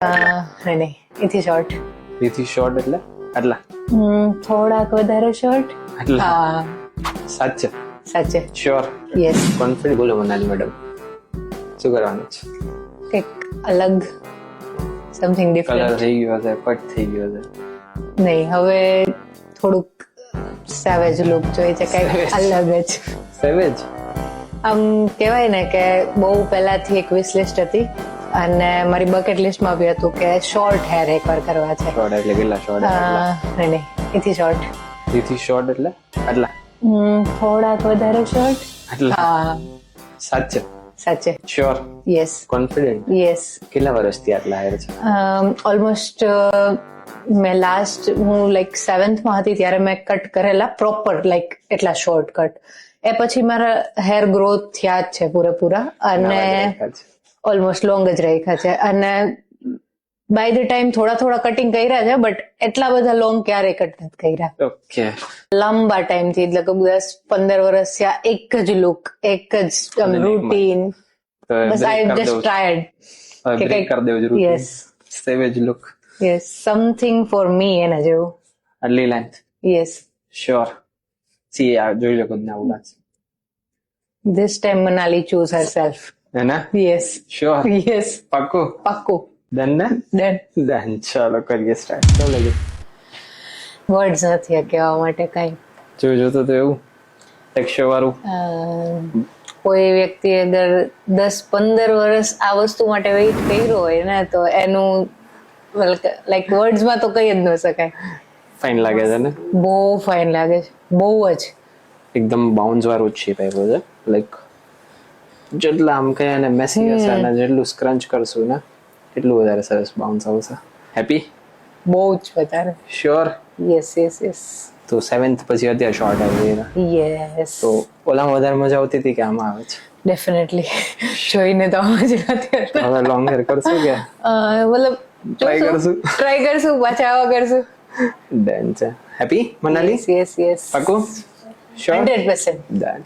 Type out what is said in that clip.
નહીં એથી શોર્ટ. એથી શોર્ટ એટલે આટલા થોડાક વધારે શોર્ટ. આટલા હા સાચે સાચે. Sure yes. કોન્ફિડન્ટ બોલો મનાલી મેડમ શું કરવાનું છે? કંઈક અલગ, સમથિંગ કલર ડિફરન્ટ. થઈ ગયો છે, કટ થઈ ગયો છે, નહીં, હવે થોડુંક સેવેજ લુક જોઈએ છે, કંઈક અલગ જ. સેવેજ. આમ કહેવાય ને કે બહુ પહેલાથી એક વિશ લિસ્ટ હતી અને મારી બકેટ લિસ્ટમાં બી હતું કે શોર્ટ હેર એકવાર કરવા છે. શોર્ટ એટલે કેટલા શોર્ટ? નહીં એથી શોર્ટ. એથી શોર્ટ એટલે આટલા થોડાક વધારે શોર્ટ. આટલા હા સાચે સાચે. Sure yes confident. યસ. કેટલા વર્ષથી આટલા હેર છે? ઓલમોસ્ટ મેં લાસ્ટ હું લાઈક 7th હતી ત્યારે મેં કટ કરેલા પ્રોપર લાઈક એટલા શોર્ટ કટ. એ પછી મારા હેર ગ્રોથ થયા જ છે પૂરેપૂરા અને ઓલમોસ્ટ લોંગ જ રાખ્યા છે અને બાય ધ ટાઈમ થોડા કટિંગ કર્યા છે બટ એટલા બધા લોંગ ક્યારેય કટ નથી કર્યા. ઓકે. લાંબા ટાઈમથી લગભગ 10-15 વર્ષ થયા એક જ લુક, એક જ routine. Bus I just tried કે બ્રેક કરી દેવું જરૂર. Yes સેવેજ look. Yes something for me એના જેવું. આટલી લેન્થ યસ. શ્યોર. સી આ જોઈ લો કદ ના આવું લાગશે. This time Manali choose herself. હે ને? Yes sure. યસ પાક્કું પાક્કું. ડન ને? ડન. ડન. ચાલો કરીએ સ્ટાર્ટ. કેવું લાગે? વર્ડ્સ નથી આ કહેવા માટે કઈ. જોતો તો એવું ટેક્સચર વાળું. કોઈ વ્યક્તિ અગર 10-15 વર્ષ આ વસ્તુ માટે વેઇટ કર્યો હોય ને તો એનું લાઈક વર્ડ્સમાં તો કહી જ ન શકાય. ફાઇન લાગે છે ને? બહુ ફાઇન લાગે છે, બહુ જ. એકદમ બાઉન્સ વાળું જ શેપ આવ્યો છે. લાઈક જેટલા આમ કહીએ ને મેસી હશે અને જેટલું સ્ક્રંચ કરશું ને એટલું વધારે સરસ બાઉન્સ આવશે. હેપી? બહુ જ વધારે. શ્યોર. Yes yes yes. તો 7th પછી અત્યારે શોર્ટ આવી ગયેલા યસ. તો ઓલામાં વધારે મજા આવતી હતી કે આમાં આવે છે? ડેફિનેટલી. જોઈને તો આમ જ નથી આવતું. હવે લોંગ હેર કરશું કે મતલબ ટ્રાય કરશું? ટ્રાય કરશું, પાછા આવા કરશું. ડન છે. Happy Manali? Yes yes yes. પાકું? શ્યોર. 100%. ડન.